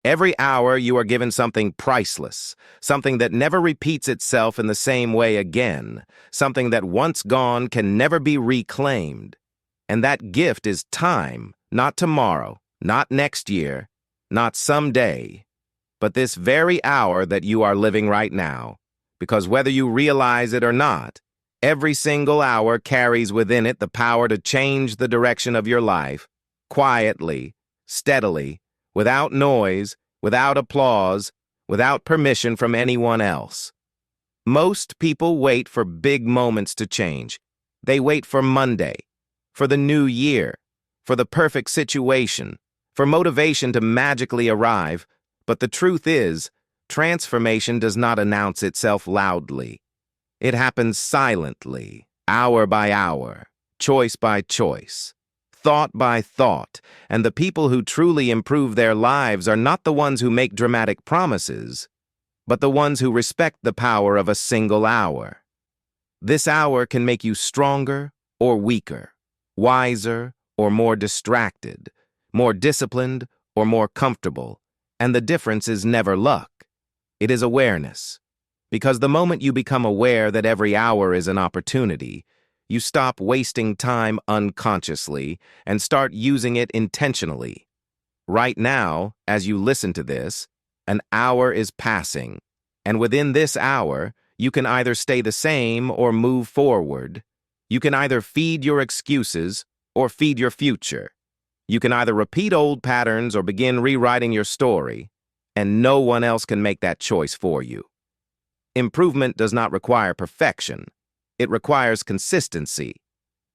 Every hour you are given something priceless, something that never repeats itself in the same way again, something that once gone can never be reclaimed. And that gift is time, not tomorrow, not next year, not someday, but this very hour that you are living right now. Because whether you realize it or not, every single hour carries within it the power to change the direction of your life, quietly, steadily, without noise, without applause, without permission from anyone else. Most people wait for big moments to change. They wait for Monday, for the new year, for the perfect situation, for motivation to magically arrive. But the truth is, transformation does not announce itself loudly. It happens silently, hour by hour, choice by choice, thought by thought, and the people who truly improve their lives are not the ones who make dramatic promises, but the ones who respect the power of a single hour. This hour can make you stronger or weaker, wiser or more distracted, more disciplined or more comfortable, and the difference is never luck. It is awareness. Because the moment you become aware that every hour is an opportunity, you stop wasting time unconsciously and start using it intentionally. Right now, as you listen to this, an hour is passing, and within this hour, you can either stay the same or move forward. You can either feed your excuses or feed your future. You can either repeat old patterns or begin rewriting your story, and no one else can make that choice for you. Improvement does not require perfection. It requires consistency.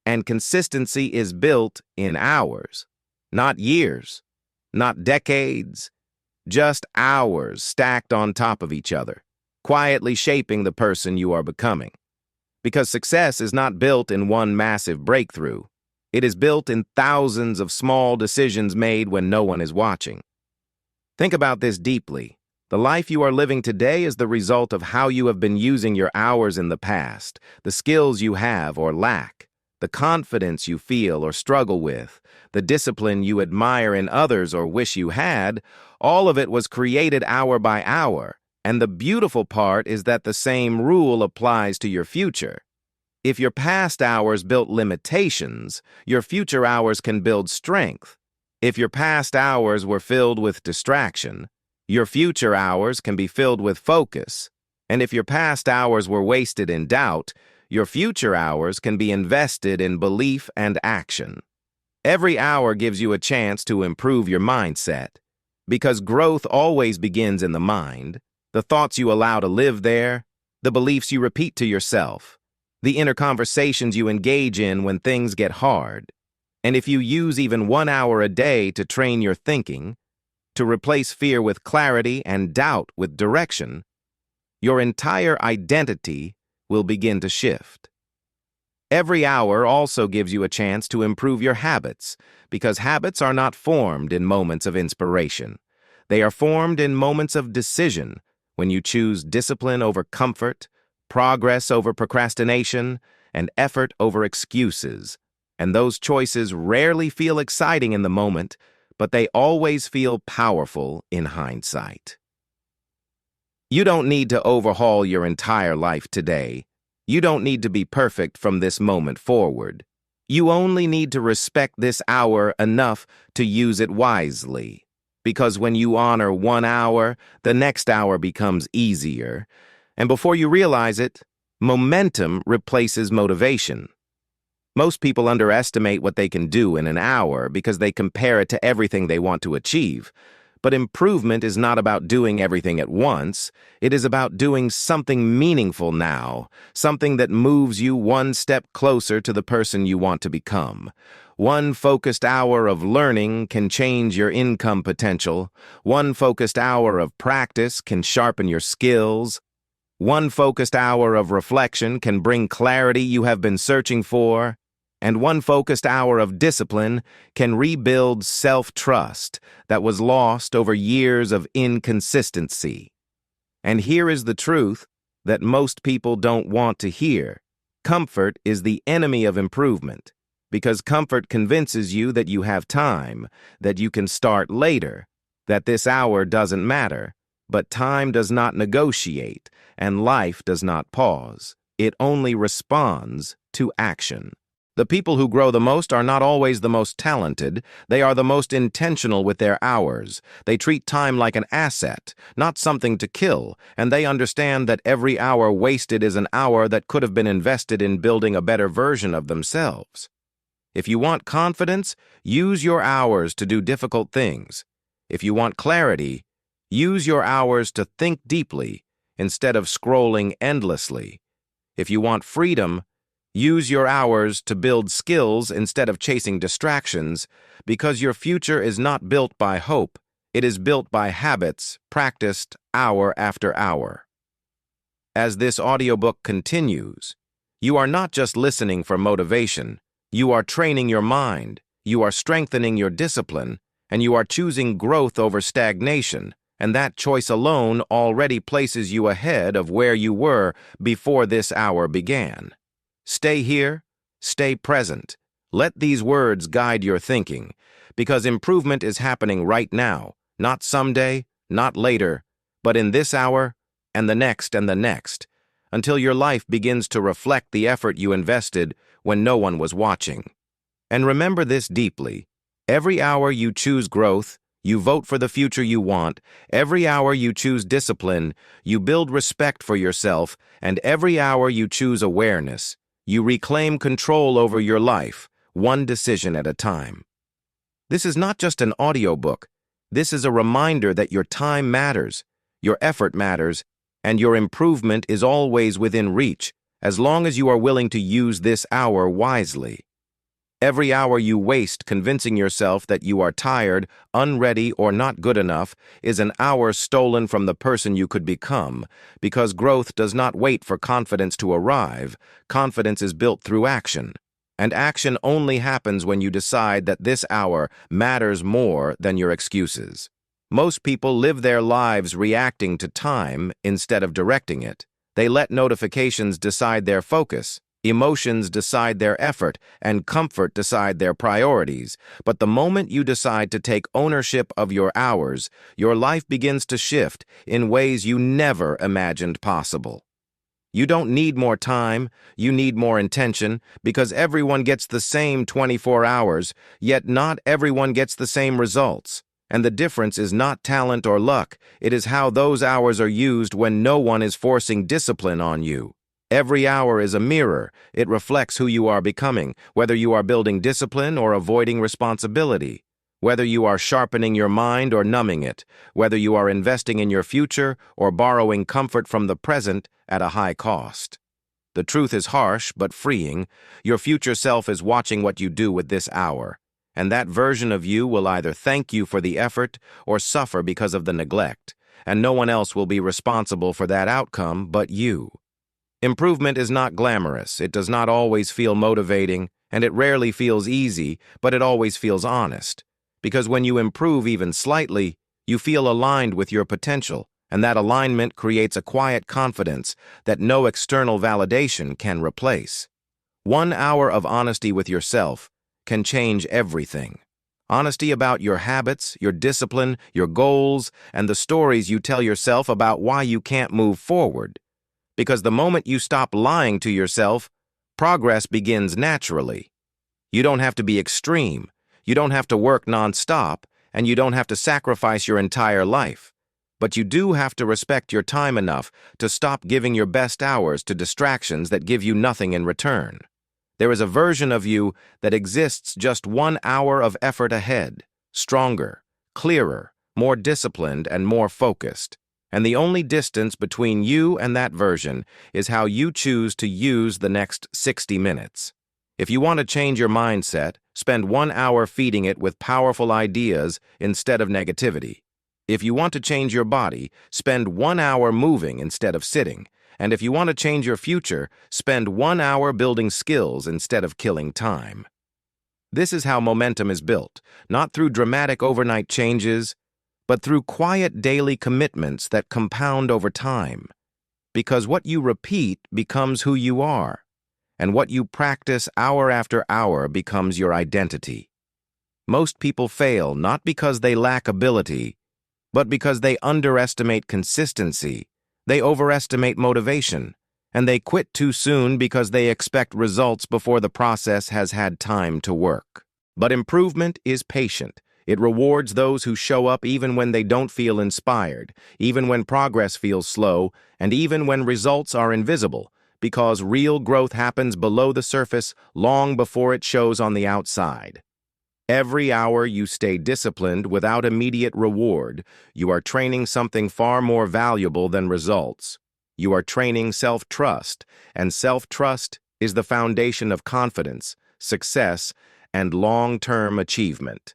And consistency is built in hours, not years, not decades, just hours stacked on top of each other, quietly shaping the person you are becoming. Because success is not built in one massive breakthrough. It is built in thousands of small decisions made when no one is watching. Think about this deeply. The life you are living today is the result of how you have been using your hours in the past, the skills you have or lack, the confidence you feel or struggle with, the discipline you admire in others or wish you had. All of it was created hour by hour, and the beautiful part is that the same rule applies to your future. If your past hours built limitations, your future hours can build strength. If your past hours were filled with distraction, your future hours can be filled with focus. And if your past hours were wasted in doubt, your future hours can be invested in belief and action. Every hour gives you a chance to improve your mindset. Because growth always begins in the mind, the thoughts you allow to live there, the beliefs you repeat to yourself, the inner conversations you engage in when things get hard. And if you use even 1 hour a day to train your thinking, to replace fear with clarity and doubt with direction, your entire identity will begin to shift. Every hour also gives you a chance to improve your habits, because habits are not formed in moments of inspiration. They are formed in moments of decision, when you choose discipline over comfort, progress over procrastination, and effort over excuses. And those choices rarely feel exciting in the moment, but they always feel powerful in hindsight. You don't need to overhaul your entire life today. You don't need to be perfect from this moment forward. You only need to respect this hour enough to use it wisely. Because when you honor 1 hour, the next hour becomes easier. And before you realize it, momentum replaces motivation. Most people underestimate what they can do in an hour because they compare it to everything they want to achieve. But improvement is not about doing everything at once. It is about doing something meaningful now, something that moves you one step closer to the person you want to become. One focused hour of learning can change your income potential. One focused hour of practice can sharpen your skills. One focused hour of reflection can bring clarity you have been searching for. And one focused hour of discipline can rebuild self-trust that was lost over years of inconsistency. And here is the truth that most people don't want to hear. Comfort is the enemy of improvement, because comfort convinces you that you have time, that you can start later, that this hour doesn't matter, but time does not negotiate, and life does not pause. It only responds to action. The people who grow the most are not always the most talented. They are the most intentional with their hours. They treat time like an asset, not something to kill, and they understand that every hour wasted is an hour that could have been invested in building a better version of themselves. If you want confidence, use your hours to do difficult things. If you want clarity, use your hours to think deeply instead of scrolling endlessly. If you want freedom, use your hours to build skills instead of chasing distractions, because your future is not built by hope. It is built by habits practiced hour after hour. As this audiobook continues, you are not just listening for motivation. You are training your mind, you are strengthening your discipline, and you are choosing growth over stagnation, and that choice alone already places you ahead of where you were before this hour began. Stay here, stay present. Let these words guide your thinking, because improvement is happening right now, not someday, not later, but in this hour and the next, until your life begins to reflect the effort you invested when no one was watching. And remember this deeply. Every hour you choose growth, you vote for the future you want. Every hour you choose discipline, you build respect for yourself. And every hour you choose awareness, you reclaim control over your life, one decision at a time. This is not just an audiobook. This is a reminder that your time matters, your effort matters, and your improvement is always within reach, as long as you are willing to use this hour wisely. Every hour you waste convincing yourself that you are tired, unready, or not good enough is an hour stolen from the person you could become, because growth does not wait for confidence to arrive. Confidence is built through action, and action only happens when you decide that this hour matters more than your excuses. Most people live their lives reacting to time instead of directing it. They let notifications decide their focus, emotions decide their effort, and comfort decide their priorities. But the moment you decide to take ownership of your hours, your life begins to shift in ways you never imagined possible. You don't need more time, you need more intention, because everyone gets the same 24 hours, yet not everyone gets the same results. And the difference is not talent or luck, it is how those hours are used when no one is forcing discipline on you. Every hour is a mirror. It reflects who you are becoming, whether you are building discipline or avoiding responsibility, whether you are sharpening your mind or numbing it, whether you are investing in your future or borrowing comfort from the present at a high cost. The truth is harsh but freeing. Your future self is watching what you do with this hour, and that version of you will either thank you for the effort or suffer because of the neglect, and no one else will be responsible for that outcome but you. Improvement is not glamorous, it does not always feel motivating, and it rarely feels easy, but it always feels honest. Because when you improve even slightly, you feel aligned with your potential, and that alignment creates a quiet confidence that no external validation can replace. 1 hour of honesty with yourself can change everything. Honesty about your habits, your discipline, your goals, and the stories you tell yourself about why you can't move forward. Because the moment you stop lying to yourself, progress begins naturally. You don't have to be extreme, you don't have to work non-stop, and you don't have to sacrifice your entire life. But you do have to respect your time enough to stop giving your best hours to distractions that give you nothing in return. There is a version of you that exists just 1 hour of effort ahead, stronger, clearer, more disciplined, and more focused. And the only distance between you and that version is how you choose to use the next 60 minutes. If you want to change your mindset, spend 1 hour feeding it with powerful ideas instead of negativity. If you want to change your body, spend 1 hour moving instead of sitting. And if you want to change your future, spend 1 hour building skills instead of killing time. This is how momentum is built, not through dramatic overnight changes, but through quiet daily commitments that compound over time. Because what you repeat becomes who you are, and what you practice hour after hour becomes your identity. Most people fail not because they lack ability, But because they underestimate consistency, they overestimate motivation, and they quit too soon because they expect results before the process has had time to work. But improvement is patient. It rewards those who show up even when they don't feel inspired, even when progress feels slow, and even when results are invisible, because real growth happens below the surface long before it shows on the outside. Every hour you stay disciplined without immediate reward, you are training something far more valuable than results. You are training self-trust, and self-trust is the foundation of confidence, success, and long-term achievement.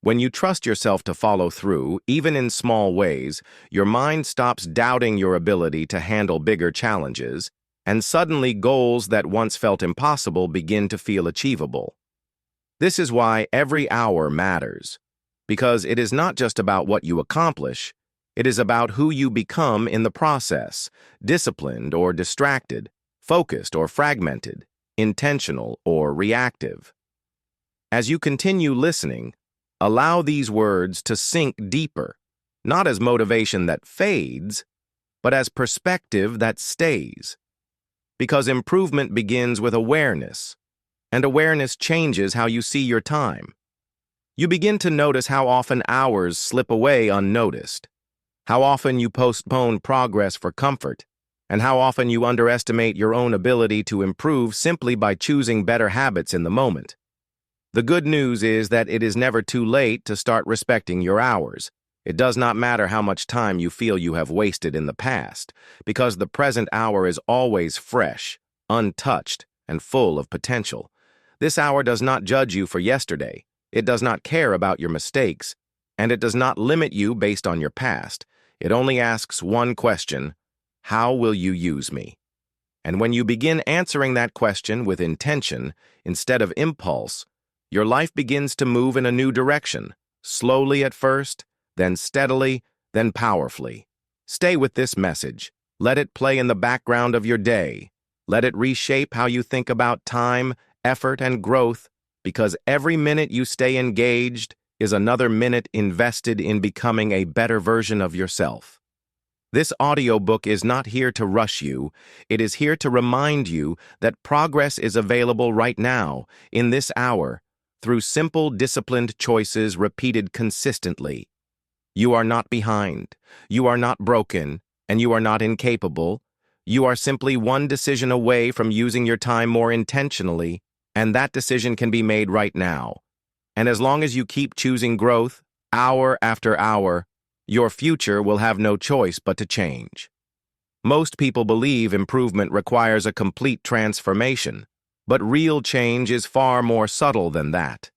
When you trust yourself to follow through, even in small ways, your mind stops doubting your ability to handle bigger challenges, and suddenly goals that once felt impossible begin to feel achievable. This is why every hour matters, because it is not just about what you accomplish, it is about who you become in the process, disciplined or distracted, focused or fragmented, intentional or reactive. As you continue listening, allow these words to sink deeper, not as motivation that fades, but as perspective that stays. Because improvement begins with awareness, and awareness changes how you see your time. You begin to notice how often hours slip away unnoticed, how often you postpone progress for comfort, and how often you underestimate your own ability to improve simply by choosing better habits in the moment. The good news is that it is never too late to start respecting your hours. It does not matter how much time you feel you have wasted in the past, because the present hour is always fresh, untouched, and full of potential. This hour does not judge you for yesterday. It does not care about your mistakes, and it does not limit you based on your past. It only asks one question: how will you use me? And when you begin answering that question with intention instead of impulse, your life begins to move in a new direction, slowly at first, then steadily, then powerfully. Stay with this message. Let it play in the background of your day. Let it reshape how you think about time, effort, and growth, because every minute you stay engaged is another minute invested in becoming a better version of yourself. This audiobook is not here to rush you. It is here to remind you that progress is available right now, in this hour, through simple, disciplined choices repeated consistently. You are not behind, you are not broken, and you are not incapable. You are simply one decision away from using your time more intentionally, and that decision can be made right now. And as long as you keep choosing growth, hour after hour, your future will have no choice but to change. Most people believe improvement requires a complete transformation, but real change is far more subtle than that.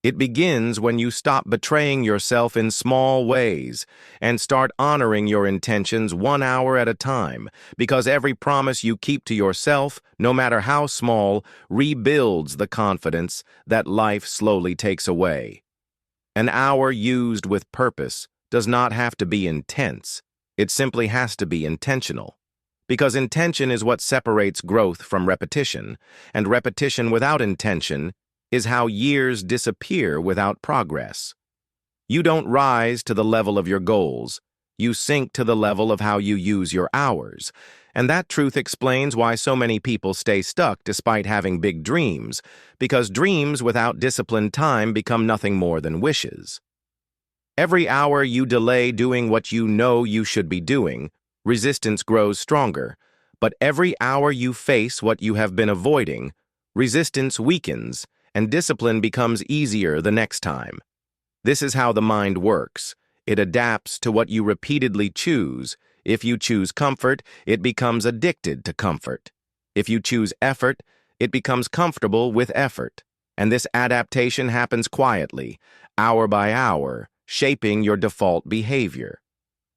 It begins when you stop betraying yourself in small ways and start honoring your intentions 1 hour at a time, because every promise you keep to yourself, no matter how small, rebuilds the confidence that life slowly takes away. An hour used with purpose does not have to be intense. It simply has to be intentional. Because intention is what separates growth from repetition, and repetition without intention is how years disappear without progress. You don't rise to the level of your goals. You sink to the level of how you use your hours. And that truth explains why so many people stay stuck despite having big dreams, because dreams without disciplined time become nothing more than wishes. Every hour you delay doing what you know you should be doing, resistance grows stronger. But every hour you face what you have been avoiding, resistance weakens, and discipline becomes easier the next time. This is how the mind works. It adapts to what you repeatedly choose. If you choose comfort, it becomes addicted to comfort. If you choose effort, it becomes comfortable with effort. And this adaptation happens quietly, hour by hour, shaping your default behavior.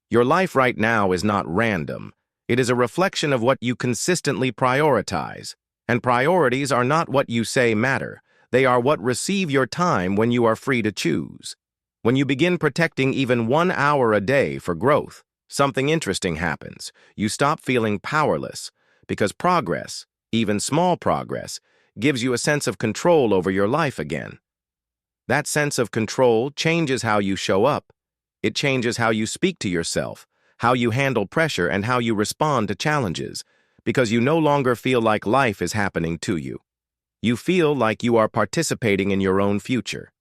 Your life right now is not random. It is a reflection of what you consistently prioritize. And priorities are not what you say matter. They are what receive your time when you are free to choose. When you begin protecting even 1 hour a day for growth, something interesting happens. You stop feeling powerless, because progress, even small progress, gives you a sense of control over your life again. That sense of control changes how you show up. It changes how you speak to yourself, how you handle pressure, and how you respond to challenges, because you no longer feel like life is happening to you. You feel like you are participating in your own future.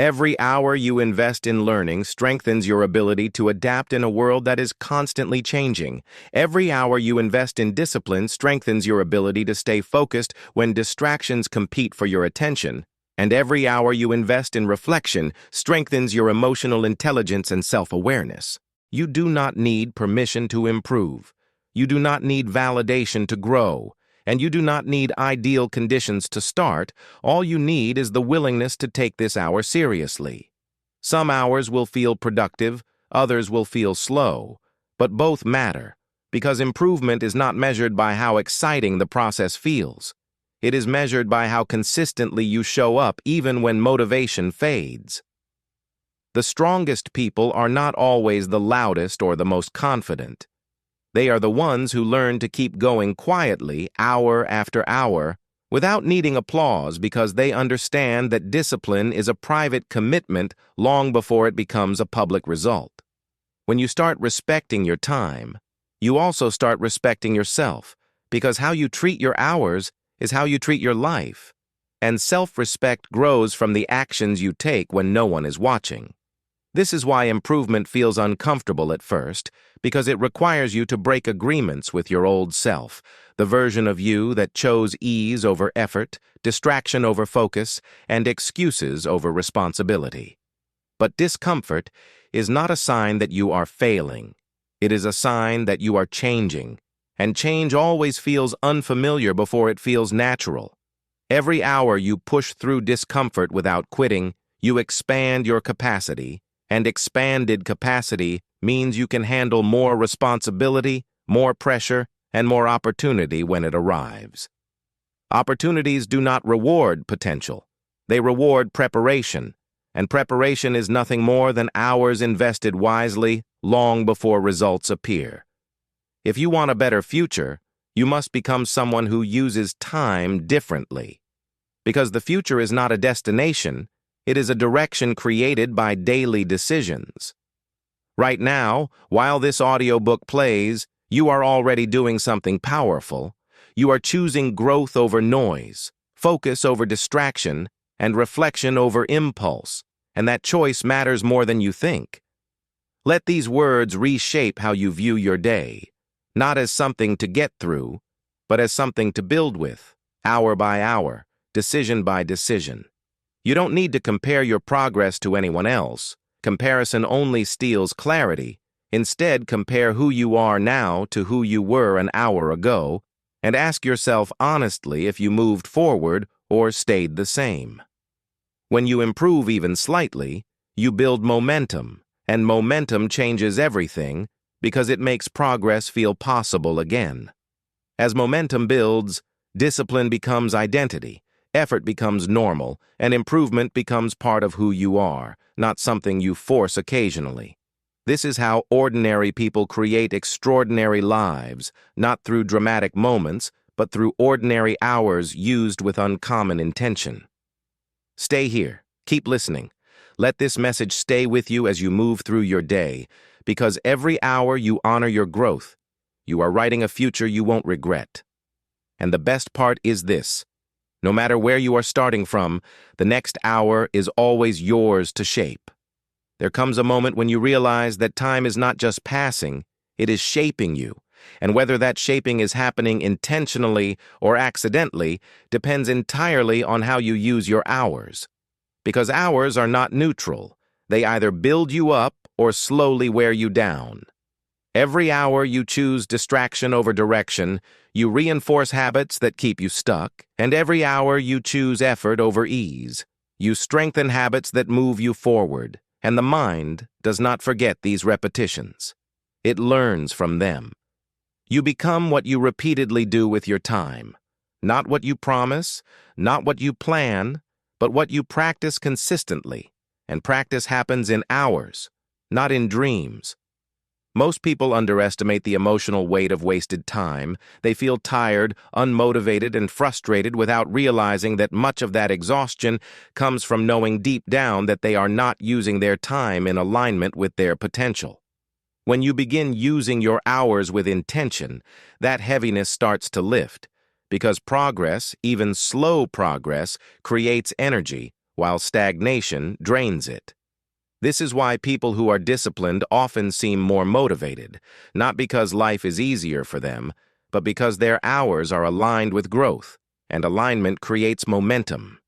Every hour you invest in learning strengthens your ability to adapt in a world that is constantly changing. Every hour you invest in discipline strengthens your ability to stay focused when distractions compete for your attention. And every hour you invest in reflection strengthens your emotional intelligence and self-awareness. You do not need permission to improve. You do not need validation to grow. And you do not need ideal conditions to start. All you need is the willingness to take this hour seriously. Some hours will feel productive, others will feel slow, but both matter, because improvement is not measured by how exciting the process feels. It is measured by how consistently you show up even when motivation fades. The strongest people are not always the loudest or the most confident. They are the ones who learn to keep going quietly, hour after hour, without needing applause, because they understand that discipline is a private commitment long before it becomes a public result. When you start respecting your time, you also start respecting yourself, because how you treat your hours is how you treat your life, and self-respect grows from the actions you take when no one is watching. This is why improvement feels uncomfortable at first, because it requires you to break agreements with your old self, the version of you that chose ease over effort, distraction over focus, and excuses over responsibility. But discomfort is not a sign that you are failing. It is a sign that you are changing, and change always feels unfamiliar before it feels natural. Every hour you push through discomfort without quitting, you expand your capacity, and expanded capacity means you can handle more responsibility, more pressure, and more opportunity when it arrives. Opportunities do not reward potential. They reward preparation, and preparation is nothing more than hours invested wisely long before results appear. If you want a better future, you must become someone who uses time differently. Because the future is not a destination, it is a direction created by daily decisions. Right now, while this audiobook plays, you are already doing something powerful. You are choosing growth over noise, focus over distraction, and reflection over impulse, and that choice matters more than you think. Let these words reshape how you view your day, not as something to get through, but as something to build with, hour by hour, decision by decision. You don't need to compare your progress to anyone else. Comparison only steals clarity. Instead, compare who you are now to who you were an hour ago, and ask yourself honestly if you moved forward or stayed the same. When you improve even slightly, you build momentum, and momentum changes everything because it makes progress feel possible again. As momentum builds, discipline becomes identity. Effort becomes normal, and improvement becomes part of who you are, not something you force occasionally. This is how ordinary people create extraordinary lives, not through dramatic moments, but through ordinary hours used with uncommon intention. Stay here. Keep listening. Let this message stay with you as you move through your day, because every hour you honor your growth, you are writing a future you won't regret. And the best part is this. No matter where you are starting from, the next hour is always yours to shape. There comes a moment when you realize that time is not just passing, it is shaping you. And whether that shaping is happening intentionally or accidentally depends entirely on how you use your hours. Because hours are not neutral. They either build you up or slowly wear you down. Every hour you choose distraction over direction, you reinforce habits that keep you stuck, and every hour you choose effort over ease, you strengthen habits that move you forward, and the mind does not forget these repetitions. It learns from them. You become what you repeatedly do with your time, not what you promise, not what you plan, but what you practice consistently, and practice happens in hours, not in dreams. Most people underestimate the emotional weight of wasted time. They feel tired, unmotivated, and frustrated without realizing that much of that exhaustion comes from knowing deep down that they are not using their time in alignment with their potential. When you begin using your hours with intention, that heaviness starts to lift, because progress, even slow progress, creates energy, while stagnation drains it. This is why people who are disciplined often seem more motivated, not because life is easier for them, but because their hours are aligned with growth, and alignment creates momentum.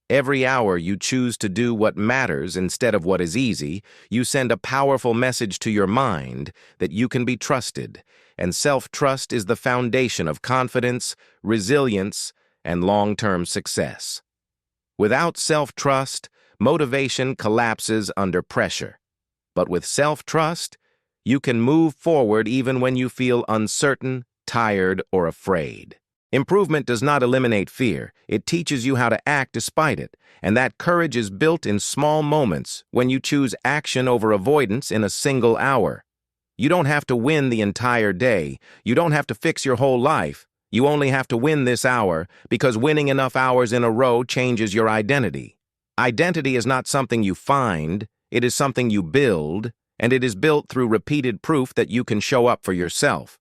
Every hour you choose to do what matters instead of what is easy, you send a powerful message to your mind that you can be trusted, and self-trust is the foundation of confidence, resilience, and long-term success. Without self-trust, motivation collapses under pressure. But with self-trust, you can move forward even when you feel uncertain, tired, or afraid. Improvement does not eliminate fear. It teaches you how to act despite it, and that courage is built in small moments when you choose action over avoidance in a single hour. You don't have to win the entire day. You don't have to fix your whole life. You only have to win this hour, because winning enough hours in a row changes your identity. Identity is not something you find, it is something you build, and it is built through repeated proof that you can show up for yourself.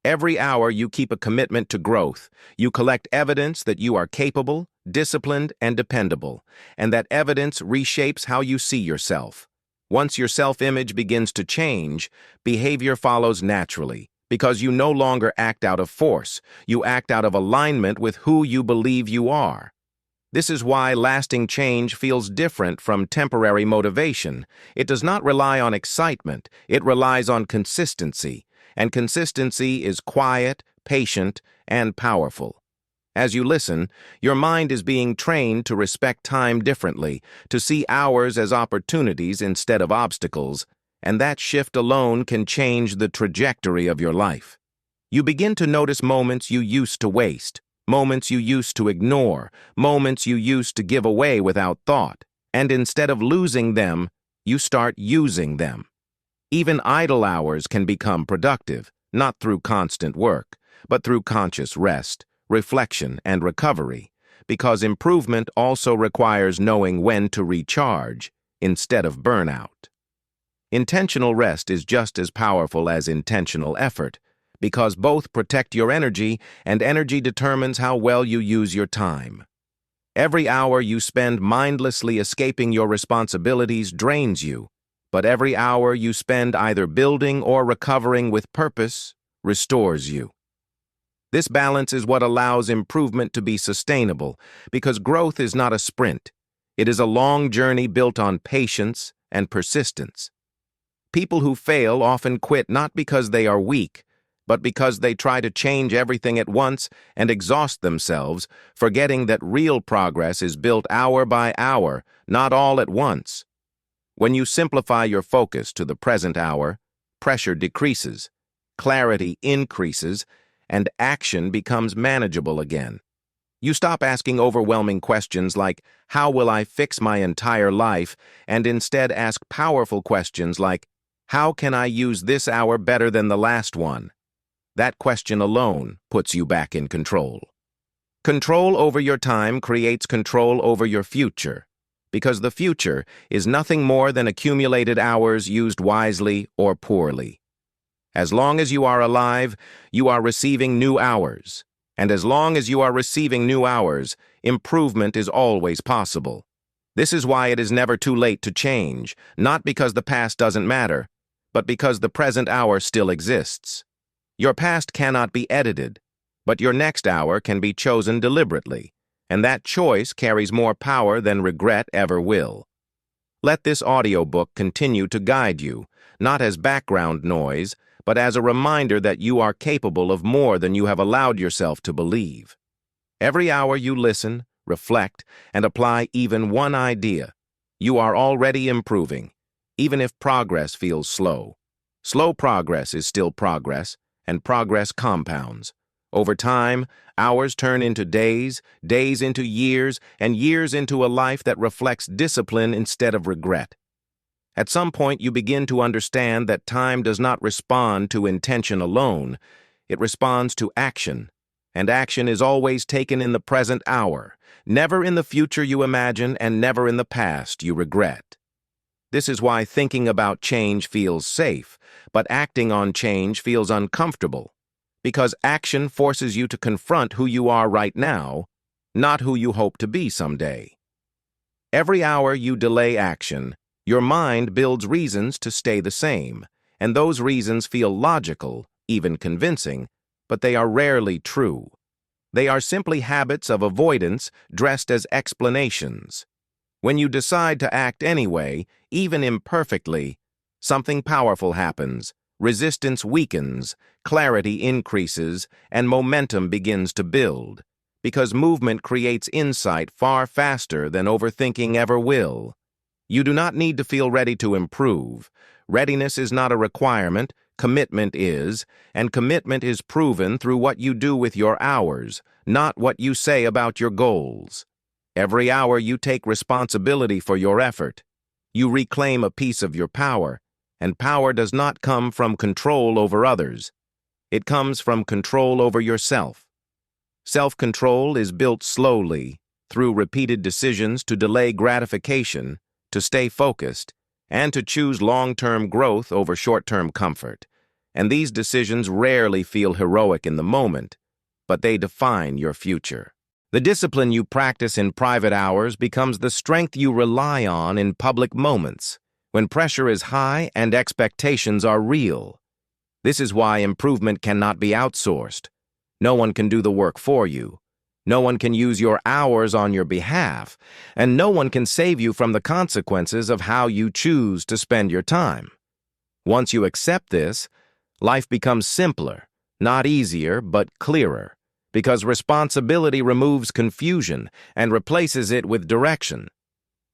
Every hour you keep a commitment to growth. You collect evidence that you are capable, disciplined, and dependable, and that evidence reshapes how you see yourself. Once your self-image begins to change, behavior follows naturally, because you no longer act out of force. You act out of alignment with who you believe you are. This is why lasting change feels different from temporary motivation. It does not rely on excitement, it relies on consistency, and consistency is quiet, patient, and powerful. As you listen, your mind is being trained to respect time differently, to see hours as opportunities instead of obstacles, and that shift alone can change the trajectory of your life. You begin to notice moments you used to waste, moments you used to ignore, moments you used to give away without thought, and instead of losing them, you start using them. Even idle hours can become productive, not through constant work, but through conscious rest, reflection, and recovery, because improvement also requires knowing when to recharge instead of burnout. Intentional rest is just as powerful as intentional effort, because both protect your energy, and energy determines how well you use your time. Every hour you spend mindlessly escaping your responsibilities drains you, but every hour you spend either building or recovering with purpose restores you. This balance is what allows improvement to be sustainable, because growth is not a sprint. It is a long journey built on patience and persistence. People who fail often quit not because they are weak, but because they try to change everything at once and exhaust themselves, forgetting that real progress is built hour by hour, not all at once. When you simplify your focus to the present hour, pressure decreases, clarity increases, and action becomes manageable again. You stop asking overwhelming questions like, "How will I fix my entire life?" and instead ask powerful questions like, "How can I use this hour better than the last one?" That question alone puts you back in control. Control over your time creates control over your future, because the future is nothing more than accumulated hours used wisely or poorly. As long as you are alive, you are receiving new hours. And as long as you are receiving new hours, improvement is always possible. This is why it is never too late to change, not because the past doesn't matter, but because the present hour still exists. Your past cannot be edited, but your next hour can be chosen deliberately, and that choice carries more power than regret ever will. Let this audiobook continue to guide you, not as background noise, but as a reminder that you are capable of more than you have allowed yourself to believe. Every hour you listen, reflect, and apply even one idea, you are already improving, even if progress feels slow. Slow progress is still progress, and progress compounds. Over time, hours turn into days, days into years, and years into a life that reflects discipline instead of regret. At some point, you begin to understand that time does not respond to intention alone. It responds to action, and action is always taken in the present hour, never in the future you imagine and never in the past you regret. This is why thinking about change feels safe, but acting on change feels uncomfortable, because action forces you to confront who you are right now, not who you hope to be someday. Every hour you delay action, your mind builds reasons to stay the same, and those reasons feel logical, even convincing, but they are rarely true. They are simply habits of avoidance dressed as explanations. When you decide to act anyway, even imperfectly, something powerful happens. Resistance weakens, clarity increases, and momentum begins to build, because movement creates insight far faster than overthinking ever will. You do not need to feel ready to improve. Readiness is not a requirement, commitment is, and commitment is proven through what you do with your hours, not what you say about your goals. Every hour you take responsibility for your effort. You reclaim a piece of your power, and power does not come from control over others. It comes from control over yourself. Self-control is built slowly, through repeated decisions to delay gratification, to stay focused, and to choose long-term growth over short-term comfort. And these decisions rarely feel heroic in the moment, but they define your future. The discipline you practice in private hours becomes the strength you rely on in public moments, when pressure is high and expectations are real. This is why improvement cannot be outsourced. No one can do the work for you. No one can use your hours on your behalf, and no one can save you from the consequences of how you choose to spend your time. Once you accept this, life becomes simpler, not easier, but clearer, because responsibility removes confusion and replaces it with direction.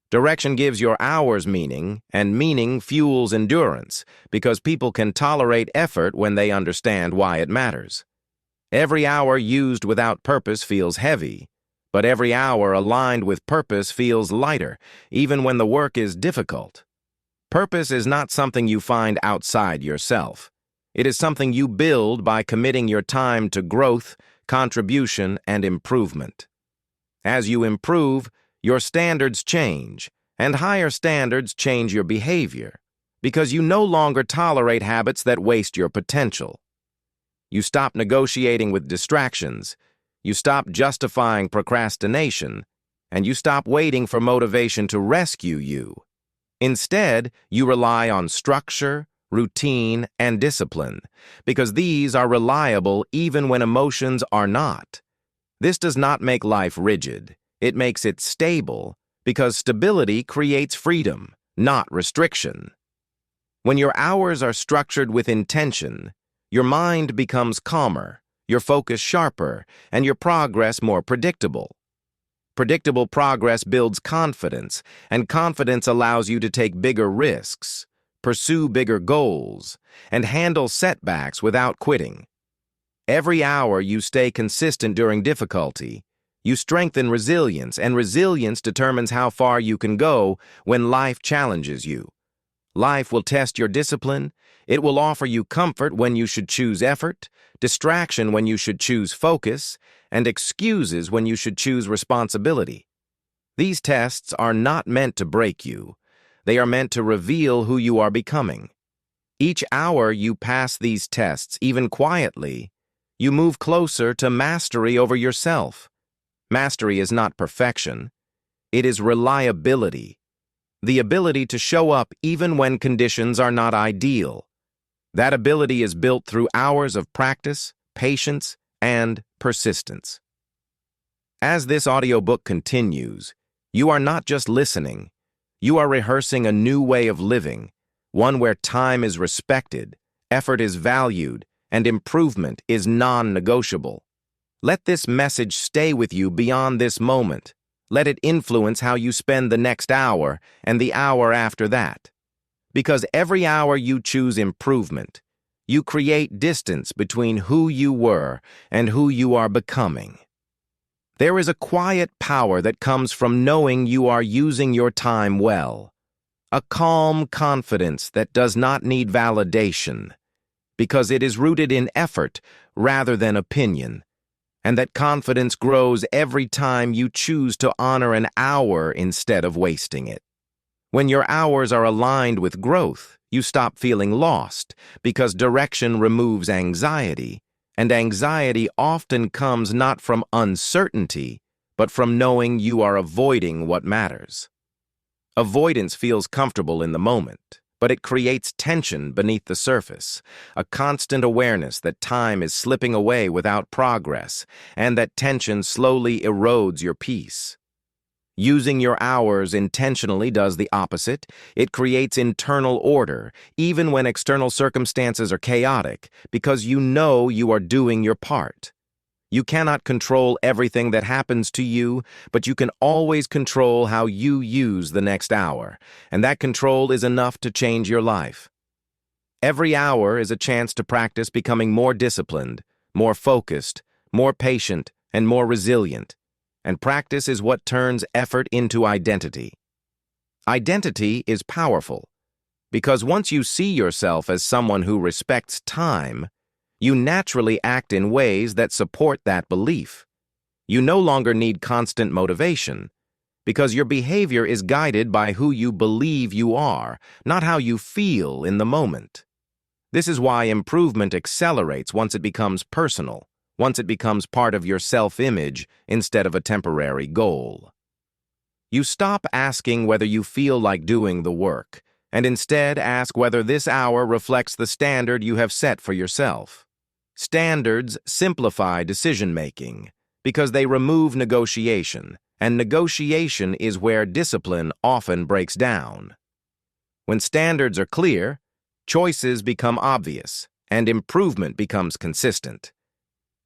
Direction gives your hours meaning, and meaning fuels endurance, because people can tolerate effort when they understand why it matters. Every hour used without purpose feels heavy, but every hour aligned with purpose feels lighter, even when the work is difficult. Purpose is not something you find outside yourself. It is something you build by committing your time to growth, contribution, and improvement. As you improve, your standards change, and higher standards change your behavior, because you no longer tolerate habits that waste your potential. You stop negotiating with distractions, you stop justifying procrastination, and you stop waiting for motivation to rescue you. Instead, you rely on structure, routine, and discipline, because these are reliable even when emotions are not. This does not make life rigid. It makes it stable, because stability creates freedom, not restriction. When your hours are structured with intention, your mind becomes calmer, your focus sharper, and your progress more predictable. Predictable progress builds confidence, and confidence allows you to take bigger risks, pursue bigger goals, and handle setbacks without quitting. Every hour you stay consistent during difficulty, you strengthen resilience, and resilience determines how far you can go when life challenges you. Life will test your discipline. It will offer you comfort when you should choose effort, distraction when you should choose focus, and excuses when you should choose responsibility. These tests are not meant to break you. They are meant to reveal who you are becoming. Each hour you pass these tests, even quietly, you move closer to mastery over yourself. Mastery is not perfection. It is reliability. The ability to show up even when conditions are not ideal. That ability is built through hours of practice, patience, and persistence. As this audiobook continues, you are not just listening. You are rehearsing a new way of living, one where time is respected, effort is valued, and improvement is non-negotiable. Let this message stay with you beyond this moment. Let it influence how you spend the next hour and the hour after that. Because every hour you choose improvement, you create distance between who you were and who you are becoming. There is a quiet power that comes from knowing you are using your time well. a calm confidence that does not need validation, because it is rooted in effort rather than opinion, and that confidence grows every time you choose to honor an hour instead of wasting it. When your hours are aligned with growth, you stop feeling lost, because direction removes anxiety, and anxiety often comes not from uncertainty, but from knowing you are avoiding what matters. Avoidance feels comfortable in the moment, but it creates tension beneath the surface, a constant awareness that time is slipping away without progress, and that tension slowly erodes your peace. Using your hours intentionally does the opposite. It creates internal order, even when external circumstances are chaotic, because you know you are doing your part. You cannot control everything that happens to you, but you can always control how you use the next hour, and that control is enough to change your life. Every hour is a chance to practice becoming more disciplined, more focused, more patient, and more resilient. And practice is what turns effort into identity. Identity is powerful, because once you see yourself as someone who respects time, you naturally act in ways that support that belief. You no longer need constant motivation, because your behavior is guided by who you believe you are, not how you feel in the moment. This is why improvement accelerates once it becomes personal, once it becomes part of your self-image instead of a temporary goal. You stop asking whether you feel like doing the work, and instead ask whether this hour reflects the standard you have set for yourself. Standards simplify decision-making because they remove negotiation, and negotiation is where discipline often breaks down. When standards are clear, choices become obvious, and improvement becomes consistent.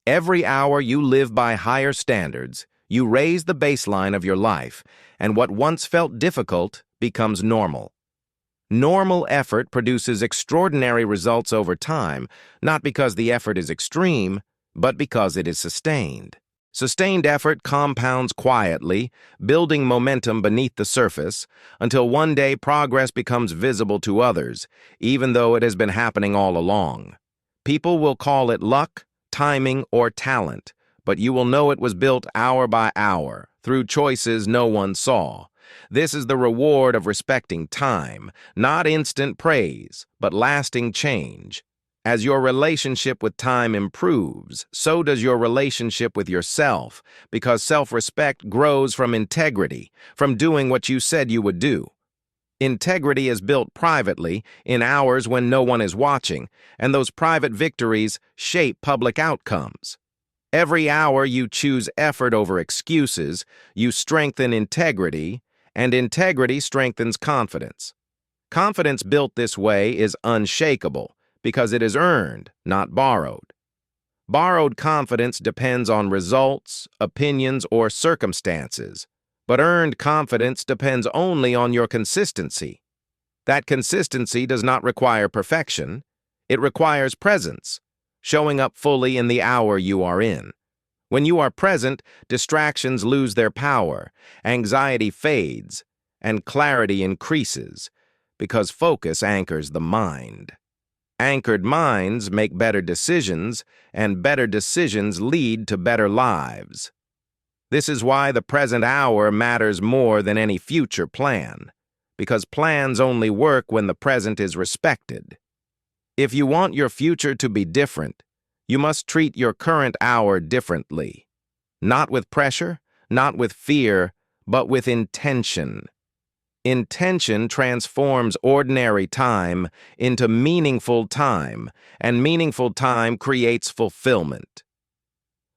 Every hour you live by higher standards, you raise the baseline of your life, and what once felt difficult becomes normal. Normal effort produces extraordinary results over time, not because the effort is extreme, but because it is sustained. Sustained effort compounds quietly, building momentum beneath the surface, until one day progress becomes visible to others, even though it has been happening all along. People will call it luck, timing, or talent, but you will know it was built hour by hour, through choices no one saw. This is the reward of respecting time, not instant praise, but lasting change. As your relationship with time improves, so does your relationship with yourself, because self-respect grows from integrity, from doing what you said you would do. Integrity is built privately, in hours when no one is watching, and those private victories shape public outcomes. Every hour you choose effort over excuses, you strengthen integrity, and integrity strengthens confidence. Confidence built this way is unshakable, because it is earned, not borrowed. Borrowed confidence depends on results, opinions, or circumstances. But earned confidence depends only on your consistency. That consistency does not require perfection. It requires presence, showing up fully in the hour you are in. When you are present, distractions lose their power, anxiety fades, and clarity increases, because focus anchors the mind. Anchored minds make better decisions, and better decisions lead to better lives. This is why the present hour matters more than any future plan, because plans only work when the present is respected. If you want your future to be different, you must treat your current hour differently. Not with pressure, not with fear, but with intention. Intention transforms ordinary time into meaningful time, and meaningful time creates fulfillment.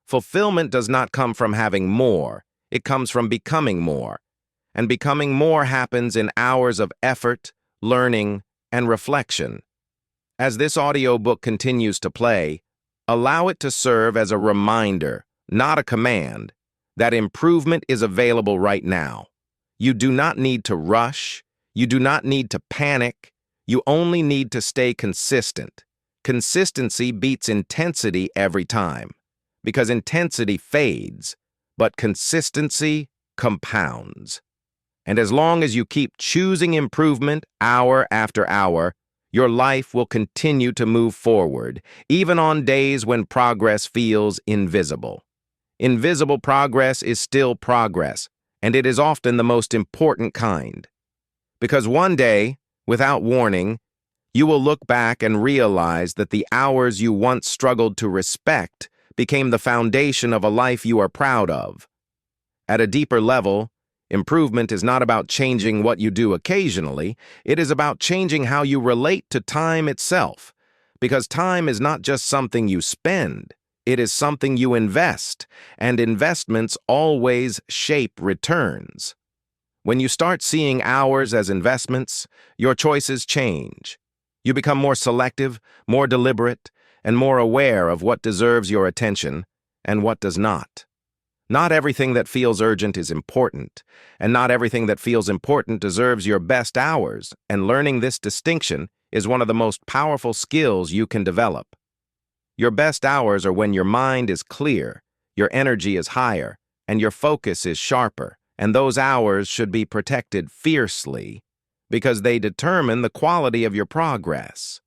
Fulfillment does not come from having more, it comes from becoming more. And becoming more happens in hours of effort, learning, and reflection. As this audiobook continues to play, allow it to serve as a reminder, not a command, that improvement is available right now. You do not need to rush, you do not need to panic, you only need to stay consistent. Consistency beats intensity every time, because intensity fades, but consistency compounds. And as long as you keep choosing improvement hour after hour, your life will continue to move forward, even on days when progress feels invisible. Invisible progress is still progress, and it is often the most important kind. Because one day, without warning, you will look back and realize that the hours you once struggled to respect became the foundation of a life you are proud of. At a deeper level, improvement is not about changing what you do occasionally, it is about changing how you relate to time itself. Because time is not just something you spend, it is something you invest, and investments always shape returns. When you start seeing hours as investments, your choices change. You become more selective, more deliberate, and more aware of what deserves your attention and what does not. Not everything that feels urgent is important, and not everything that feels important deserves your best hours, and learning this distinction is one of the most powerful skills you can develop. Your best hours are when your mind is clear, your energy is higher, and your focus is sharper, and those hours should be protected fiercely because they determine the quality of your progress.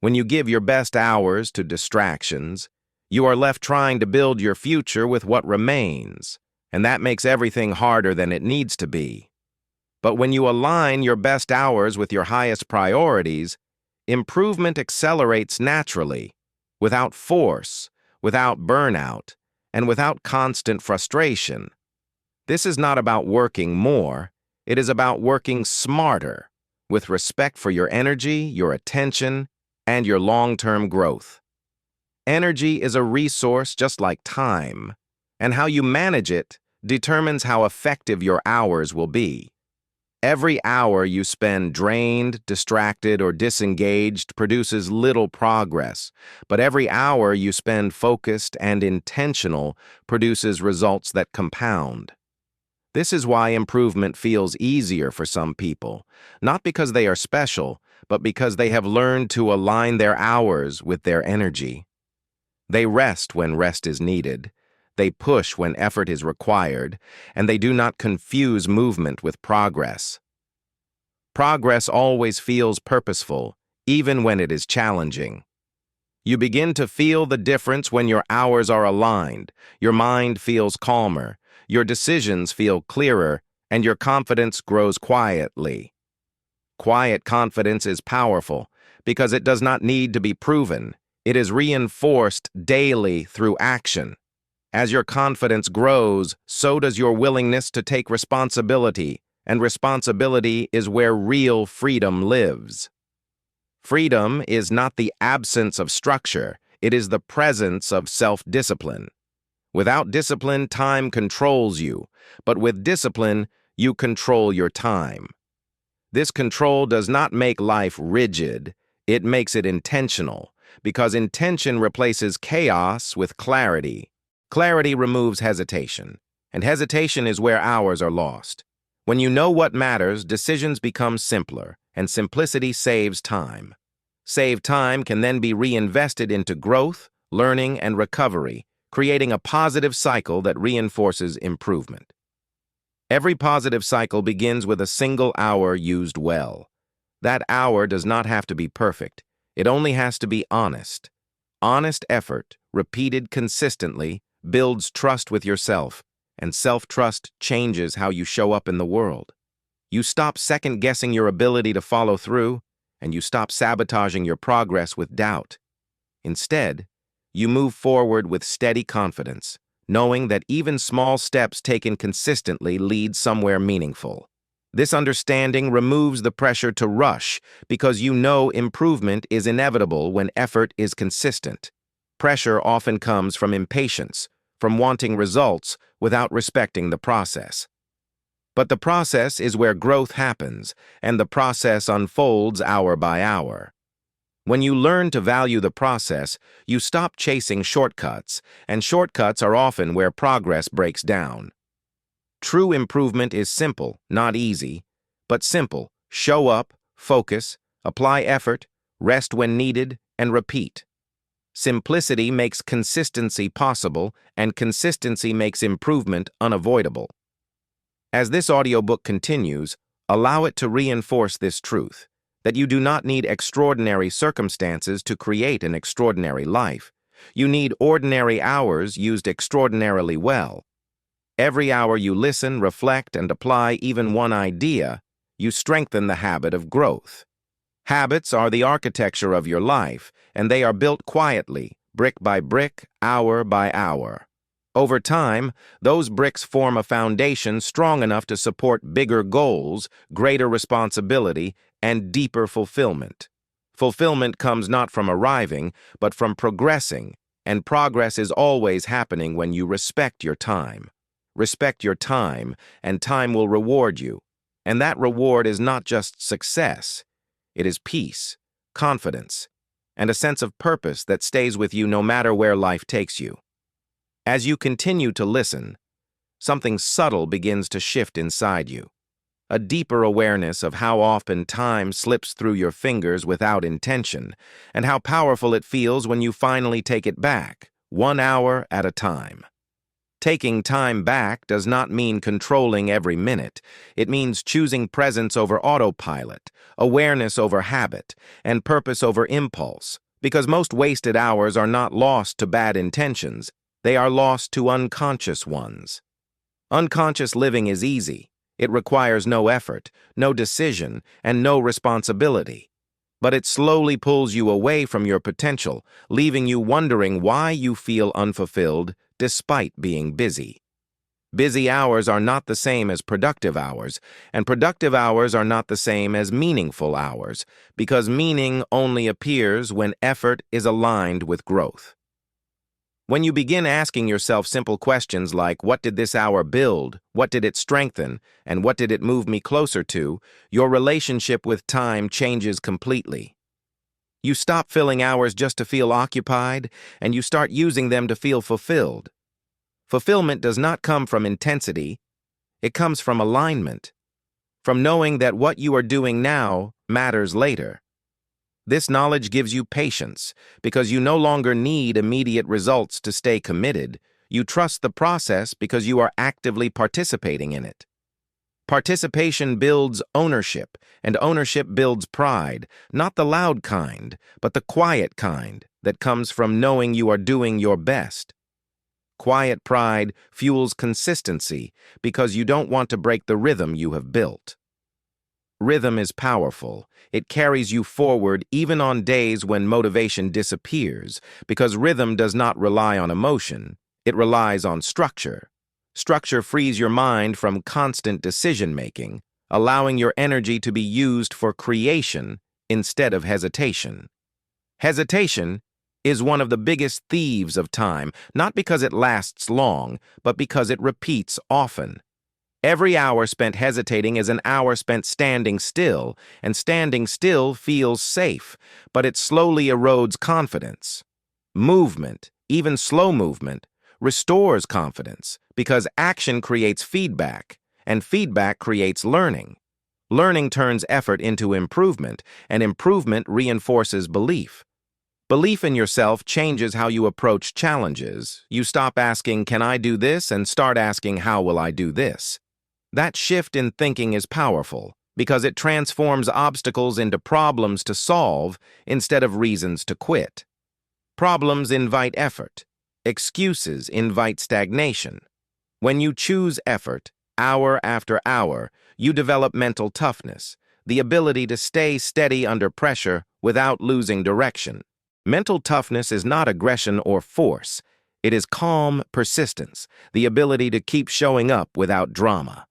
When you give your best hours to distractions, you are left trying to build your future with what remains, and that makes everything harder than it needs to be. But when you align your best hours with your highest priorities, improvement accelerates naturally, without force, without burnout, and without constant frustration. This is not about working more, it is about working smarter, with respect for your energy, your attention, and your long-term growth. Energy is a resource just like time, and how you manage it determines how effective your hours will be. Every hour you spend drained, distracted, or disengaged produces little progress, but every hour you spend focused and intentional produces results that compound. This is why improvement feels easier for some people, not because they are special, but because they have learned to align their hours with their energy. They rest when rest is needed, they push when effort is required, and they do not confuse movement with progress. Progress always feels purposeful, even when it is challenging. You begin to feel the difference when your hours are aligned, your mind feels calmer, your decisions feel clearer, and your confidence grows quietly. Quiet confidence is powerful because it does not need to be proven. It is reinforced daily through action. As your confidence grows, so does your willingness to take responsibility, and responsibility is where real freedom lives. Freedom is not the absence of structure, it is the presence of self-discipline. Without discipline, time controls you, but with discipline, you control your time. This control does not make life rigid, it makes it intentional. Because intention replaces chaos with clarity. Clarity removes hesitation, and hesitation is where hours are lost. When you know what matters, decisions become simpler, and simplicity saves time. Saved time can then be reinvested into growth, learning, and recovery, creating a positive cycle that reinforces improvement. Every positive cycle begins with a single hour used well. That hour does not have to be perfect. It only has to be honest. Honest effort, repeated consistently, builds trust with yourself, and self-trust changes how you show up in the world. You stop second-guessing your ability to follow through, and you stop sabotaging your progress with doubt. Instead, you move forward with steady confidence, knowing that even small steps taken consistently lead somewhere meaningful. This understanding removes the pressure to rush because you know improvement is inevitable when effort is consistent. Pressure often comes from impatience, from wanting results without respecting the process. But the process is where growth happens, and the process unfolds hour by hour. When you learn to value the process, you stop chasing shortcuts, and shortcuts are often where progress breaks down. True improvement is simple, not easy, but simple. Show up, focus, apply effort, rest when needed, and repeat. Simplicity makes consistency possible, and consistency makes improvement unavoidable. As this audiobook continues, allow it to reinforce this truth, that you do not need extraordinary circumstances to create an extraordinary life. You need ordinary hours used extraordinarily well. Every hour you listen, reflect, and apply even one idea, you strengthen the habit of growth. Habits are the architecture of your life, and they are built quietly, brick by brick, hour by hour. Over time, those bricks form a foundation strong enough to support bigger goals, greater responsibility, and deeper fulfillment. Fulfillment comes not from arriving, but from progressing, and progress is always happening when you respect your time. Respect your time, and time will reward you. And that reward is not just success. It is peace, confidence, and a sense of purpose that stays with you no matter where life takes you. As you continue to listen, something subtle begins to shift inside you. A deeper awareness of how often time slips through your fingers without intention, and how powerful it feels when you finally take it back, 1 hour at a time. Taking time back does not mean controlling every minute. It means choosing presence over autopilot, awareness over habit, and purpose over impulse, because most wasted hours are not lost to bad intentions. They are lost to unconscious ones. Unconscious living is easy. It requires no effort, no decision, and no responsibility. But it slowly pulls you away from your potential, leaving you wondering why you feel unfulfilled despite being busy. Busy hours are not the same as productive hours, and productive hours are not the same as meaningful hours, because meaning only appears when effort is aligned with growth. When you begin asking yourself simple questions like, what did this hour build, what did it strengthen, and what did it move me closer to, your relationship with time changes completely. You stop filling hours just to feel occupied, and you start using them to feel fulfilled. Fulfillment does not come from intensity, it comes from alignment, from knowing that what you are doing now matters later. This knowledge gives you patience, because you no longer need immediate results to stay committed. You trust the process because you are actively participating in it. Participation builds ownership, and ownership builds pride, not the loud kind, but the quiet kind that comes from knowing you are doing your best. Quiet pride fuels consistency because you don't want to break the rhythm you have built. Rhythm is powerful. It carries you forward even on days when motivation disappears, because rhythm does not rely on emotion, it relies on structure. Structure frees your mind from constant decision-making, allowing your energy to be used for creation instead of hesitation. Hesitation is one of the biggest thieves of time, not because it lasts long, but because it repeats often. Every hour spent hesitating is an hour spent standing still, and standing still feels safe, but it slowly erodes confidence. Movement, even slow movement, restores confidence because action creates feedback, and feedback creates learning. Learning turns effort into improvement, and improvement reinforces belief. Belief in yourself changes how you approach challenges. You stop asking, "Can I do this?" and start asking, "How will I do this?" That shift in thinking is powerful because it transforms obstacles into problems to solve instead of reasons to quit. Problems invite effort. Excuses invite stagnation. When you choose effort, hour after hour, you develop mental toughness, the ability to stay steady under pressure without losing direction. Mental toughness is not aggression or force. It is calm persistence, the ability to keep showing up without drama.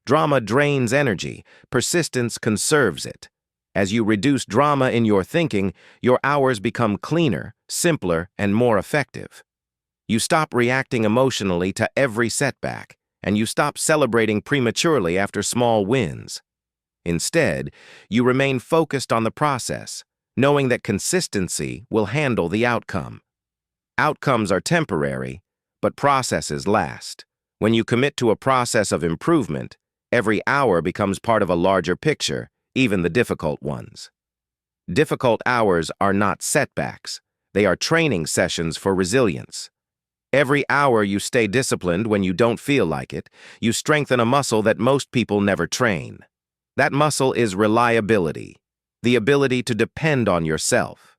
Drama drains energy, persistence conserves it. As you reduce drama in your thinking, your hours become cleaner, simpler, and more effective. You stop reacting emotionally to every setback, and you stop celebrating prematurely after small wins. Instead, you remain focused on the process, knowing that consistency will handle the outcome. Outcomes are temporary, but processes last. When you commit to a process of improvement, every hour becomes part of a larger picture, even the difficult ones. Difficult hours are not setbacks. They are training sessions for resilience. Every hour you stay disciplined when you don't feel like it, you strengthen a muscle that most people never train. That muscle is reliability, the ability to depend on yourself.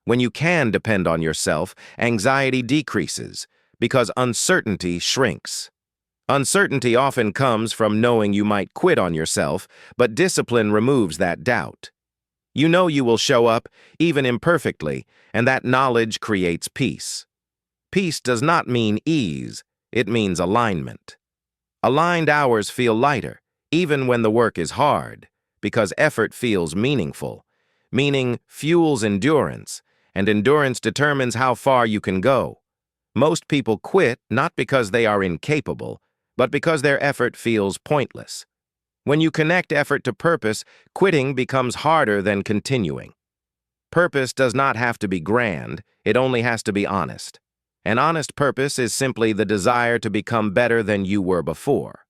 When you can depend on yourself, anxiety decreases because uncertainty shrinks. Uncertainty often comes from knowing you might quit on yourself, but discipline removes that doubt. You know you will show up, even imperfectly, and that knowledge creates peace. Peace does not mean ease, it means alignment. Aligned hours feel lighter, even when the work is hard, because effort feels meaningful. Meaning fuels endurance, and endurance determines how far you can go. Most people quit not because they are incapable, but because their effort feels pointless. When you connect effort to purpose, quitting becomes harder than continuing. Purpose does not have to be grand, it only has to be honest. An honest purpose is simply the desire to become better than you were before.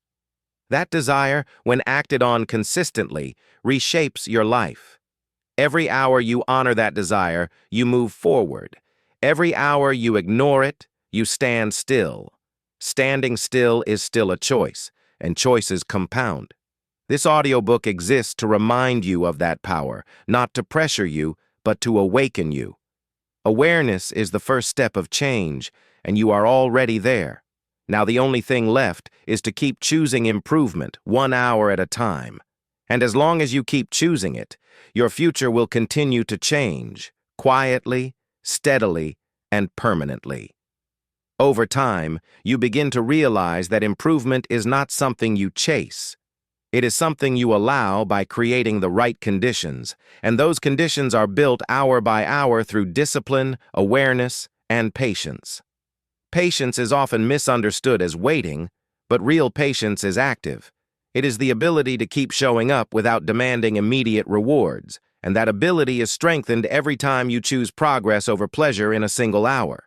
That desire, when acted on consistently, reshapes your life. Every hour you honor that desire, you move forward. Every hour you ignore it, you stand still. Standing still is still a choice, and choices compound. This audiobook exists to remind you of that power, not to pressure you, but to awaken you. Awareness is the first step of change, and you are already there. Now the only thing left is to keep choosing improvement, 1 hour at a time. And as long as you keep choosing it, your future will continue to change, quietly, steadily, and permanently. Over time, you begin to realize that improvement is not something you chase. It is something you allow by creating the right conditions, and those conditions are built hour by hour through discipline, awareness, and patience. Patience is often misunderstood as waiting, but real patience is active. It is the ability to keep showing up without demanding immediate rewards, and that ability is strengthened every time you choose progress over pleasure in a single hour.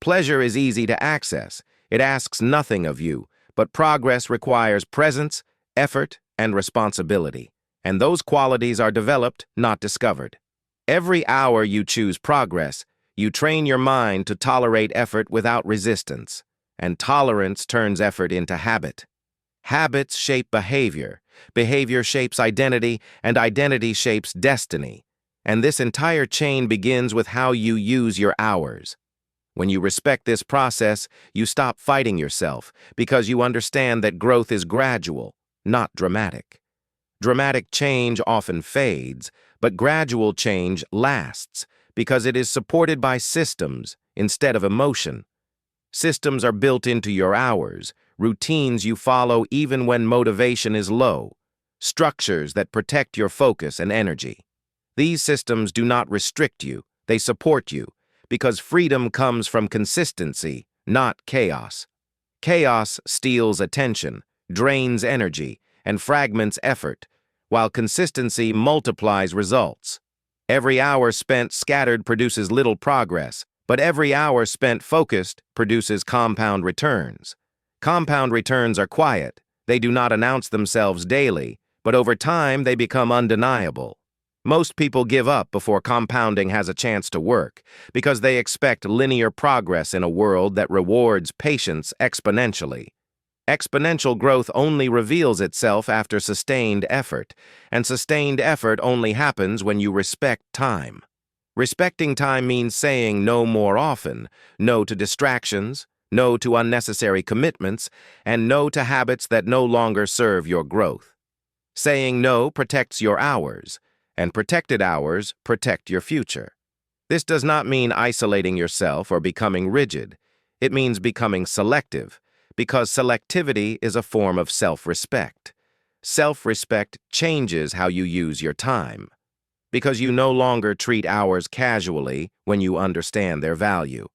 Pleasure is easy to access. It asks nothing of you, but progress requires presence, effort, and responsibility, and those qualities are developed, not discovered. Every hour you choose progress, you train your mind to tolerate effort without resistance, and tolerance turns effort into habit. Habits shape behavior, behavior shapes identity, and identity shapes destiny. And this entire chain begins with how you use your hours. When you respect this process, you stop fighting yourself because you understand that growth is gradual, not dramatic. Dramatic change often fades, but gradual change lasts because it is supported by systems instead of emotion. Systems are built into your hours, routines you follow even when motivation is low, structures that protect your focus and energy. These systems do not restrict you, they support you, because freedom comes from consistency, not chaos. Chaos steals attention, drains energy, and fragments effort, while consistency multiplies results. Every hour spent scattered produces little progress, but every hour spent focused produces compound returns. Compound returns are quiet. They do not announce themselves daily, but over time they become undeniable. Most people give up before compounding has a chance to work because they expect linear progress in a world that rewards patience exponentially. Exponential growth only reveals itself after sustained effort, and sustained effort only happens when you respect time. Respecting time means saying no more often, no to distractions, no to unnecessary commitments, and no to habits that no longer serve your growth. Saying no protects your hours, and protected hours protect your future. This does not mean isolating yourself or becoming rigid. It means becoming selective, because selectivity is a form of self-respect. Self-respect changes how you use your time, because you no longer treat hours casually when you understand their value.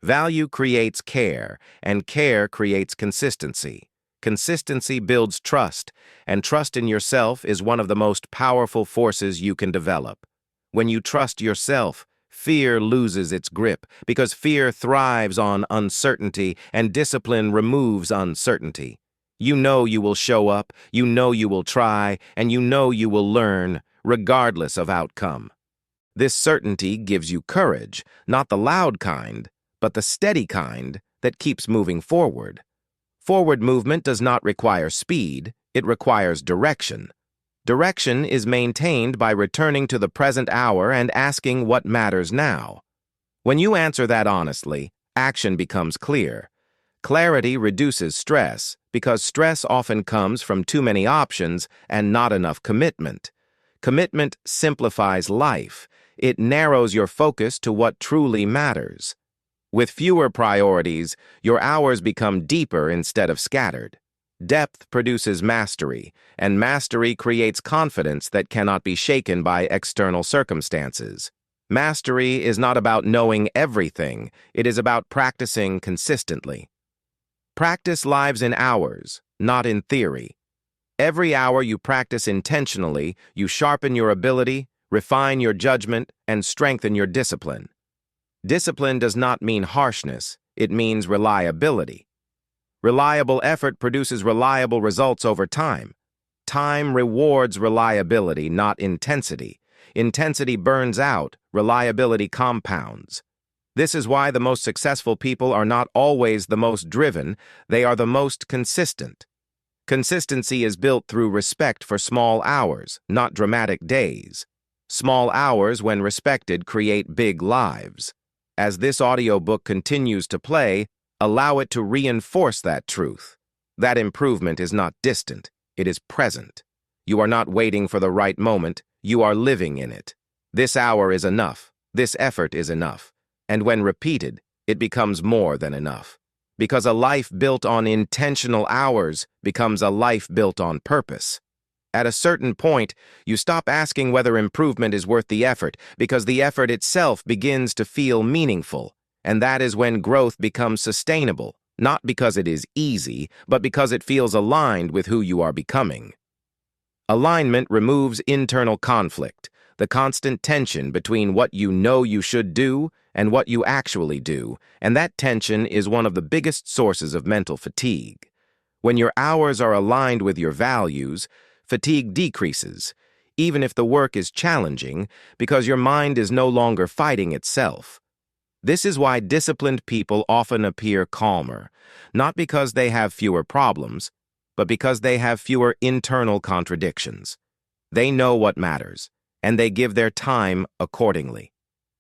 Value creates care, and care creates consistency. Consistency builds trust, and trust in yourself is one of the most powerful forces you can develop. When you trust yourself, fear loses its grip because fear thrives on uncertainty and discipline removes uncertainty. You know you will show up, you know you will try, and you know you will learn, regardless of outcome. This certainty gives you courage, not the loud kind, but the steady kind that keeps moving forward. Forward movement does not require speed, it requires direction. Direction is maintained by returning to the present hour and asking what matters now. When you answer that honestly, action becomes clear. Clarity reduces stress because stress often comes from too many options and not enough commitment. Commitment simplifies life. It narrows your focus to what truly matters. With fewer priorities, your hours become deeper instead of scattered. Depth produces mastery, and mastery creates confidence that cannot be shaken by external circumstances. Mastery is not about knowing everything, it is about practicing consistently. Practice lives in hours, not in theory. Every hour you practice intentionally, you sharpen your ability, refine your judgment, and strengthen your discipline. Discipline does not mean harshness, it means reliability. Reliable effort produces reliable results over time. Time rewards reliability, not intensity. Intensity burns out, reliability compounds. This is why the most successful people are not always the most driven, they are the most consistent. Consistency is built through respect for small hours, not dramatic days. Small hours, when respected, create big lives. As this audiobook continues to play, allow it to reinforce that truth. That improvement is not distant, it is present. You are not waiting for the right moment, you are living in it. This hour is enough, this effort is enough, and when repeated, it becomes more than enough. Because a life built on intentional hours becomes a life built on purpose. At a certain point, you stop asking whether improvement is worth the effort because the effort itself begins to feel meaningful, and that is when growth becomes sustainable, not because it is easy, but because it feels aligned with who you are becoming. Alignment removes internal conflict, the constant tension between what you know you should do and what you actually do, and that tension is one of the biggest sources of mental fatigue. When your hours are aligned with your values, fatigue decreases, even if the work is challenging, because your mind is no longer fighting itself. This is why disciplined people often appear calmer, not because they have fewer problems, but because they have fewer internal contradictions. They know what matters, and they give their time accordingly.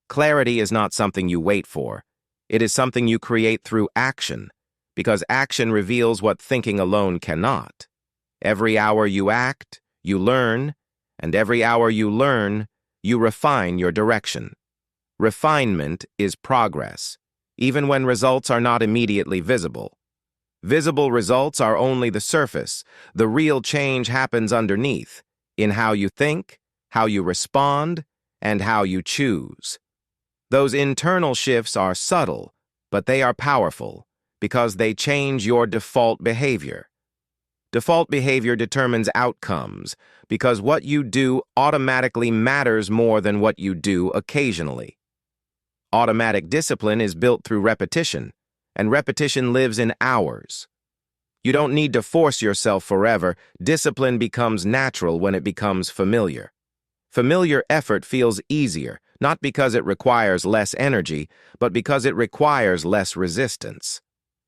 Clarity is not something you wait for. It is something you create through action, because action reveals what thinking alone cannot. Every hour you act, you learn, and every hour you learn, you refine your direction. Refinement is progress, even when results are not immediately visible. Visible results are only the surface. The real change happens underneath, in how you think, how you respond, and how you choose. Those internal shifts are subtle, but they are powerful because they change your default behavior. Default behavior determines outcomes because what you do automatically matters more than what you do occasionally. Automatic discipline is built through repetition, and repetition lives in hours. You don't need to force yourself forever. Discipline becomes natural when it becomes familiar. Familiar effort feels easier, not because it requires less energy, but because it requires less resistance.